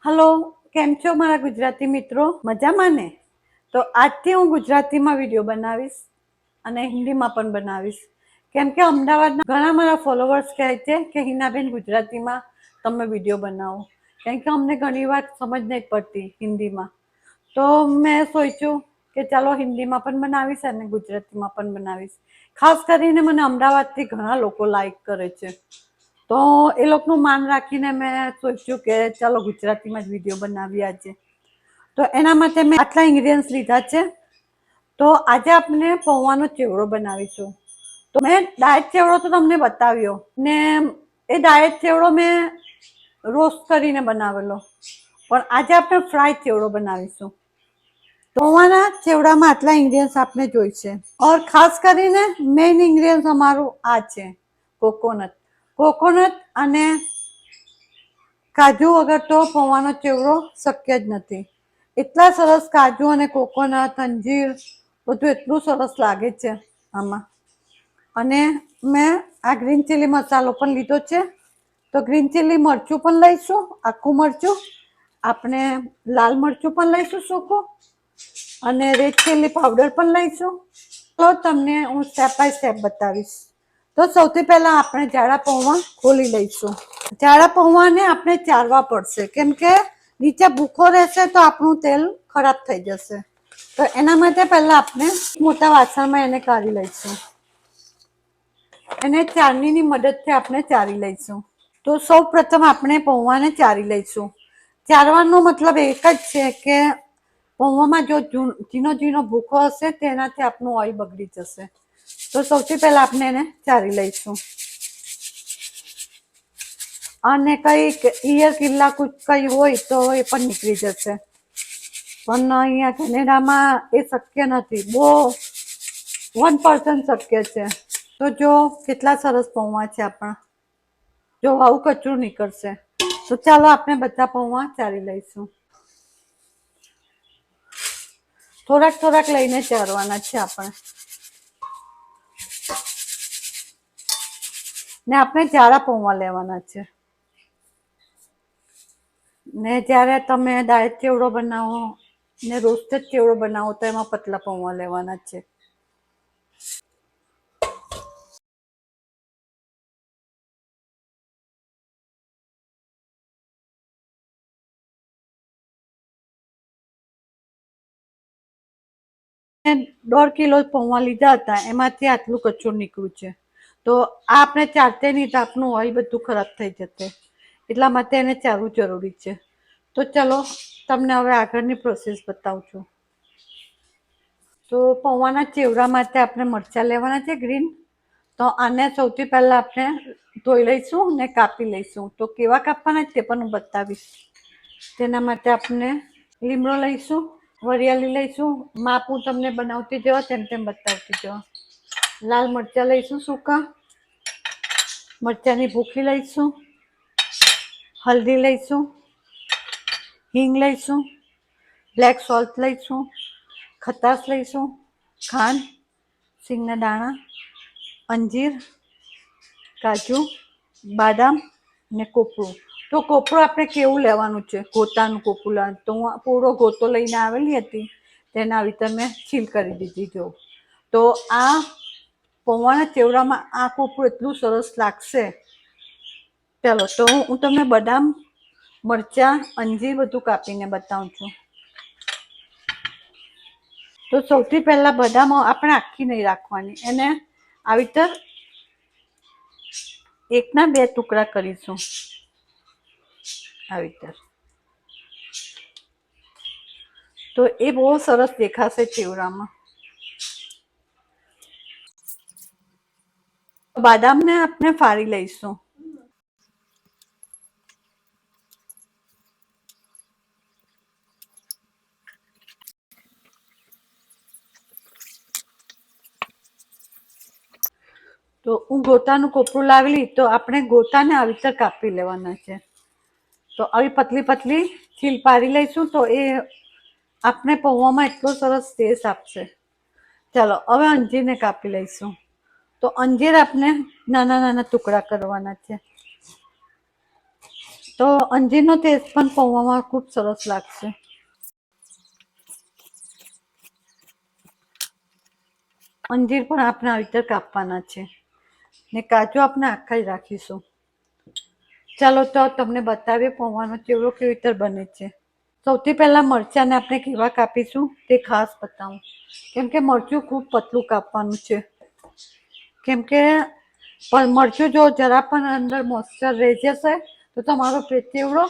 Hello, કેમ છો મારા ગુજરાતી મિત્રો? મજામાં ને? તો આજથી હું ગુજરાતીમાં વિડીયો બનાવીશ અને હિન્દીમાં પણ બનાવીશ. કેમ કે અમદાવાદના ઘણા મારા ફોલોવર્સ કહે છે કે હિનાબેન ગુજરાતીમાં તમે વિડીયો બનાવો. કેમ કે અમને ઘણી વાર સમજ નહીં પડતી હિન્દીમાં. તો મેં સોચ્યું કે ચાલો હિન્દીમાં પણ બનાવીશ અને ગુજરાતીમાં પણ બનાવીશ. ખાસ કરીને મને અમદાવાદથી ઘણા લોકો લાઈક કરે છે. તો એ લોકોનું માન રાખીને મેં સોચ્યું કે ચાલો ગુજરાતીમાં જ વિડીયો બનાવી આજે. તો એના માટે મેં આટલા ઇન્ગ્રીડિયન્ટ્સ લીધા છે. તો આજે આપણે પૌવાનો ચેવડો બનાવીશું. તો મેં ડાયટ ચેવડો તો તમને બતાવ્યો ને એ ડાયટ ચેવડો મેં રોસ્ટ કરીને બનાવેલો. પણ આજે આપણે ફ્રાય ચેવડો બનાવીશું. પૌવાના ચેવડામાં આટલા ઇન્ગ્રીડિયન્ટ્સ આપણે જોઈશે. और ખાસ કરીને મેઇન ઇન્ગ્રીડિયન્ટ અમારું આ છે કોકોનટ અને કાજુ વગર તો પૌવાનો ચેવડો શક્ય જ નથી. એટલા સરસ કાજુ અને કોકોનટ અંજીર બધું એટલું સરસ લાગે છે આમાં. અને મેં આ ગ્રીન ચીલી મસાલો પણ લીધો છે. તો ગ્રીન ચીલી મરચું પણ લઈશું, આખું મરચું. આપણે લાલ મરચું પણ લઈશું સૂકું અને રેડ ચીલી પાવડર પણ લઈશું. તો તમને હું સ્ટેપ બાય સ્ટેપ બતાવીશ. તો સૌથી પહેલા આપણે જાડા પૌવા ખોલી લઈશું. જાડા પૌવાને આપણે ચારવા પડશે કેમ કે નીચે ભૂખો રહેશે તો આપણું તેલ ખરાબ થઈ જશે. તો એના માટે પહેલા આપણે મોટા વાસણમાં એને કાઢી લઈશું. એને ચારણીની મદદથી આપણે ચારી લઈશું. તો સૌ પ્રથમ આપણે પૌવાને ચારી લઈશું. ચારવાનો મતલબ એક જ છે કે પૌવામાં જો ઝીણો ઝીણો ભૂકો હશે તેનાથી આપણું ઓઇલ બગડી જશે. તો સૌથી પહેલા આપણે એને ચારી લઈશું. અને કંઈક ઈયર કિલ્લા કુછ કંઈ હોય તો એ પણ નીકળી જશે. પણ અહીંયા કેનેડામાં એ શક્ય નથી. બહુ 1% શક્ય છે. તો જો કેટલા સરસ પૌવા છે આપણા. જો આવું કચરું નીકળશે. તો ચાલો આપણે બધા પૌવા ચારી લઈશું. થોડાક થોડાક લઈને ચારવાના છે આપણે. ને આપણે જાડા પૌવા લેવાના છે. ને જ્યારે તમે ડાયટ ચેવડો બનાવો ને રોસ્ટેડ ચેવડો બનાવો તો એમાં પતલા પૌવા લેવાના છે. મેં 1.5 કિલો પૌવા લીધા હતા એમાંથી આટલું કચરું નીકળ્યું છે. તો આ આપણે ચારતે નહીં તો આપણું ઓઇલ બધું ખરાબ થઈ જશે. એટલા માટે એને ચારવું જરૂરી છે. તો ચલો તમને હવે આગળની પ્રોસેસ બતાવું છું. તો પૌવાના ચેવડા માટે આપણે મરચાં લેવાના છે ગ્રીન. તો આને સૌથી પહેલાં આપણે ધોઈ લઈશું ને કાપી લઈશું. તો કેવા કાપવાના તે પણ હું બતાવીશ. તેના માટે આપણે લીમડો લઈશું, વરિયાળી લઈશું. માપ હું તમને બનાવતી જવા તેમ તેમ બતાવતી જવા. લાલ મરચાં લઈશું સૂકા, મરચાંની ભૂકી લઈશું, હલ્દી લઈશું, હિંગ લઈશું, બ્લેક સોલ્ટ લઈશું, ખટાશ લઈશું, ખાંડ, સિંગના દાણા, અંજીર, કાજુ, બાદામ ને કોપરું. તો કોપરું આપણે કેવું લેવાનું છે? ગોતાનું કોપરું લેવાનું. તો હું પૂરો ગોતો લઈને આવેલી હતી તેના આવી રીતે મેં છીલ કરી દીધી. જો તો આ પૌવાના ચેવડામાં આ કોપરું એટલું સરસ લાગશે. ચાલો તો હું તમને બદામ, મરચાં, અંજીર બધું કાપીને બતાવું છું. તો સૌથી પહેલા બદામ આપણે આખી નહીં રાખવાની. એને આવી રીતે 1ના 2 ટુકડા કરીશું. આવી રીતે. તો એ બહુ સરસ દેખાશે ચેવડામાં. બાદામને આપણે ફાડી લઈશું. તો હું ગોતાનું કોપરું લાવેલી તો આપણે ગોતાને આવી રીતે કાપી લેવાના છે. તો આવી પતલી પતલી છીલ પાડી લઈશું તો એ આપણે પૌવામાં એટલો સરસ ટેસ્ટ આપશે. ચાલો હવે અંજીરને કાપી લઈશું. તો અંજીર આપણે નાના નાના ટુકડા કરવાના છે. તો અંજીરનો ટેસ્ટ પણ પૌવામાં ખૂબ સરસ લાગશે. અંજીર પણ આપણે આવી રીતે કાપવાના છે ને કાજુ આપણે આખા જ રાખીશું. ચાલો તો તમને બતાવીએ પૌવાનો ચેવડો કેવી રીતે બને છે. સૌથી પહેલાં મરચાંને આપણે કેવા કાપીશું તે ખાસ બતાવું, કેમ કે મરચું ખૂબ પતલું કાપવાનું છે. કેમ કે મરચું જો જરા પણ અંદર મોઇસ્ચર રહી જશે તો તમારો ચેવડો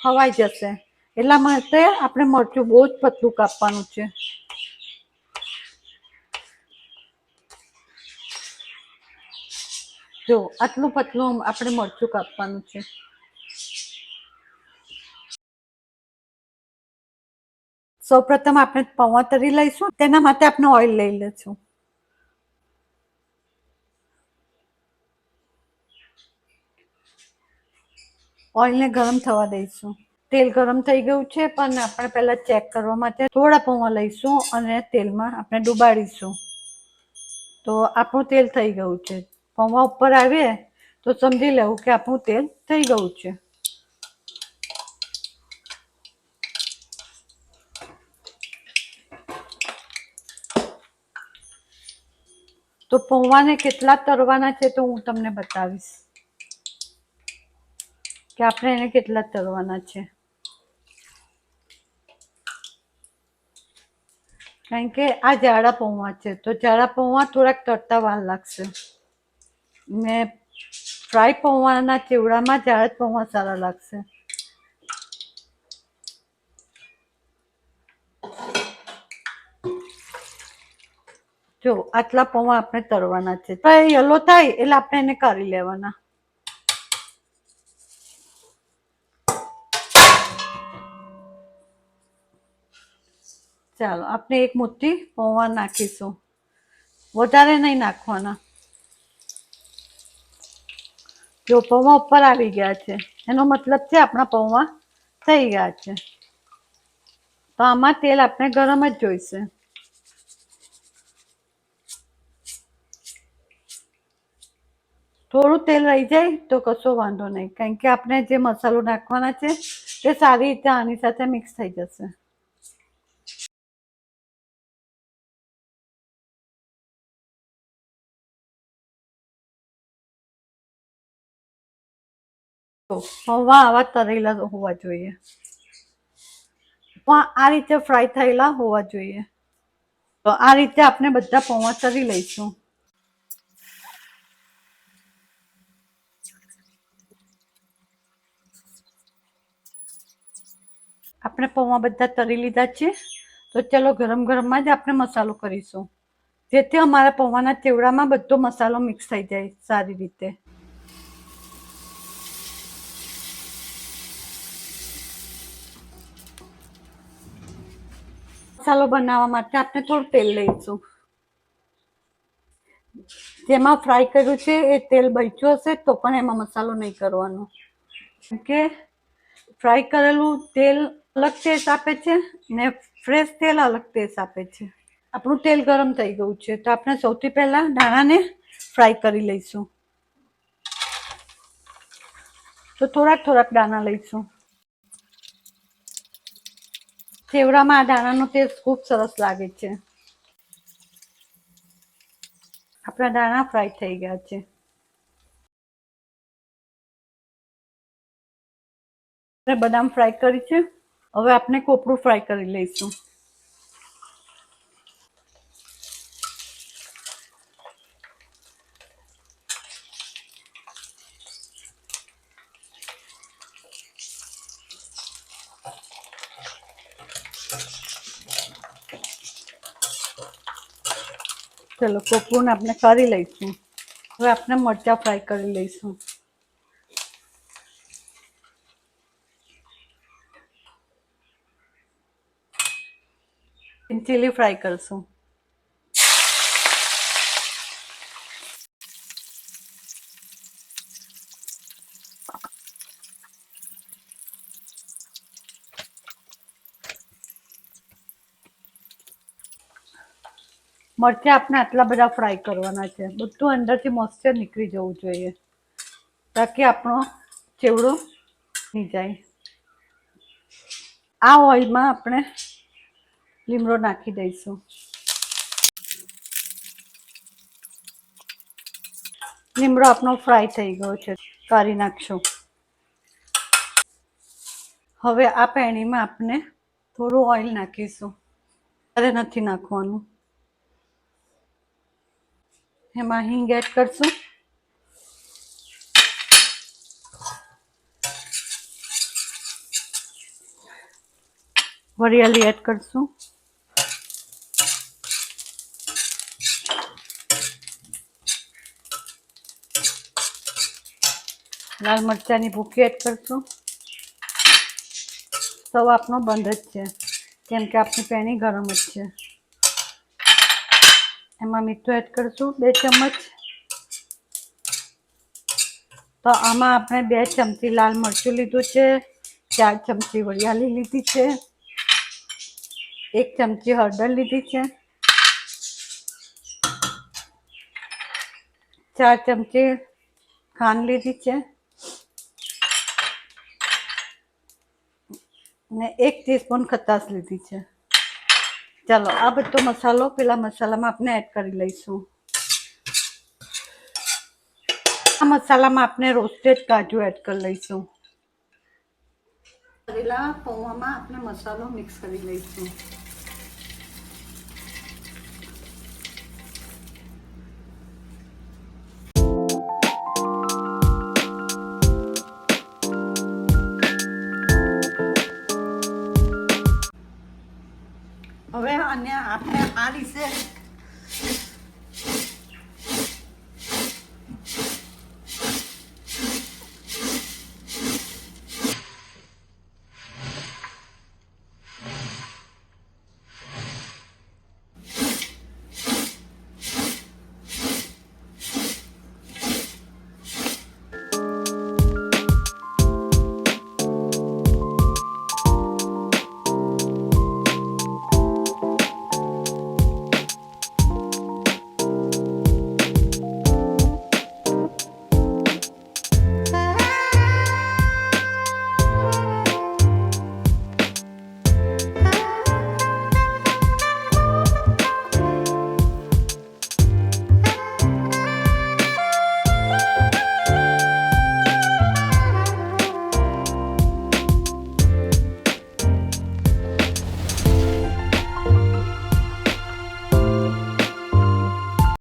ખવાઈ જશે. એટલા માટે આપણે મરચું બહુ જ પતલું કાપવાનું છે. જો આટલું પતલું આપણે મરચું કાપવાનું છે. સૌપ્રથમ આપણે પૌવા તરી લઈશું. તેના માટે આપણે ઓઇલ લઈ લઈશું. ઓઇલને ગરમ થવા દઈશું. તેલ ગરમ થઈ ગયું છે, પણ આપણે પહેલા ચેક કરવા માટે થોડા પૌવા લઈશું અને તેલમાં આપણે ડુબાડીશું. તો આપણું તેલ થઈ ગયું છે. પૌવા ઉપર આવીએ તો સમજી લેવું કે આપણું તેલ થઈ ગયું છે. તો પૌવાને કેટલા તરવાના છે તો હું તમને બતાવીશ કે આપણે એને કેટલા તરવાના છે. કારણ કે આ જાડા પૌવા છે, તો જાડા પૌવા થોડાક તરતા વાર લાગશે ને ફ્રાય પૌવાના ચેવડામાં જાડા પૌવા સારા લાગશે. જો આટલા પૌવા આપણે તરવાના છે. યલો થાય એટલે આપણે એને કાઢી લેવાના. ચાલો આપણે એક મુઠ્ઠી પૌવા નાખીશું, વધારે નહીં નાખવાના. જો પૌવા ઉપર આવી ગયા છે એનો મતલબ છે આપણા પૌવા થઈ ગયા છે. તો આમાં તેલ આપણે ગરમ જ જોઈશે. થોડું તેલ રહી જાય તો કશો વાંધો નહીં, કારણ કે આપણે જે મસાલો નાખવાના છે તે સારી રીતે આની સાથે મિક્સ થઈ જશે. પૌવા આવા તળેલા હોવા જોઈએ. આ રીતે ફ્રાય થયેલા હોવા જોઈએ. તો આ રીતે આપણે બધા પૌવા તળી લઈશું. આપણે પૌવા બધા તળી લીધા છે. તો ચલો ગરમ ગરમમાં જ આપણે મસાલો કરીશું, જેથી અમારા પૌવાના ચેવડામાં બધો મસાલો મિક્સ થઈ જાય સારી રીતે. મસાલો બનાવવા માટે આપણે થોડું તેલ લઈશું. જેમાં ફ્રાય કર્યું છે એ તેલ બચ્યું હશે તો પણ એમાં મસાલો નહીં કરવાનો, કે ફ્રાય કરેલું તેલ અલગ ટેસ્ટ આપે છે ને ફ્રેશ તેલ અલગ ટેસ્ટ આપે છે. આપણું તેલ ગરમ થઈ ગયું છે, તો આપણે સૌથી પહેલા દાણાને ફ્રાય કરી લઈશું. તો થોડાક દાણા લઈશું. ચેવડામાં આ દાણાનો ટેસ્ટ ખૂબ સરસ લાગે છે. આપણા દાણા ફ્રાય થઈ ગયા છે. બદામ ફ્રાય કરી છે. હવે આપણે કોપરું ફ્રાય કરી લઈશું. ચલો કોપરું આપણે કરી લઈશું. હવે આપણે મરચાં ફ્રાય કરી લઈશું. ચીલી ફ્રાય કરશું. મરચાં આપણે આટલા બધા ફ્રાય કરવાના છે, બધું અંદરથી મોઇસ્ચર નીકળી જવું જોઈએ, તાકી આપણો ચેવડો જાય. આ ઓઇલમાં આપણે લીમડો નાખી દઈશું. લીમડો આપણો ફ્રાય થઈ ગયો છે, કાઢી નાખશું. હવે આ પેણીમાં આપણે થોડું ઓઇલ નાખીશું. અરે નથી નાખવાનું. એમાં હિંગ એડ કરશું. વરિયાળી એડ કરશું. લાલ મરચાંની ભૂકી એડ કરશું. સ્ટવ આપણો બંધ જ છે, કેમ કે આપણી પેણી ગરમ જ છે. એમાં મીઠું એડ કરશું 2 ચમચ. તો આમાં આપણે 2 ચમચી લાલ મરચું લીધું છે, 4 ચમચી વરિયાળી લીધી છે, 1 ચમચી હળદર લીધી છે, 4 ચમચી ખાંડ લીધી છે ને 1 ટીસ્પૂન ખટાશ લીધી છે. ચાલો આ બધો મસાલો પેલા મસાલામાં આપણે એડ કરી લઈશું. આ મસાલામાં આપણે રોસ્ટેડ કાજુ એડ કરી લઈશું. કરેલા પૌવામાં આપણે મસાલો મિક્સ કરી લઈશું. હવે અને આપણે આ રીતે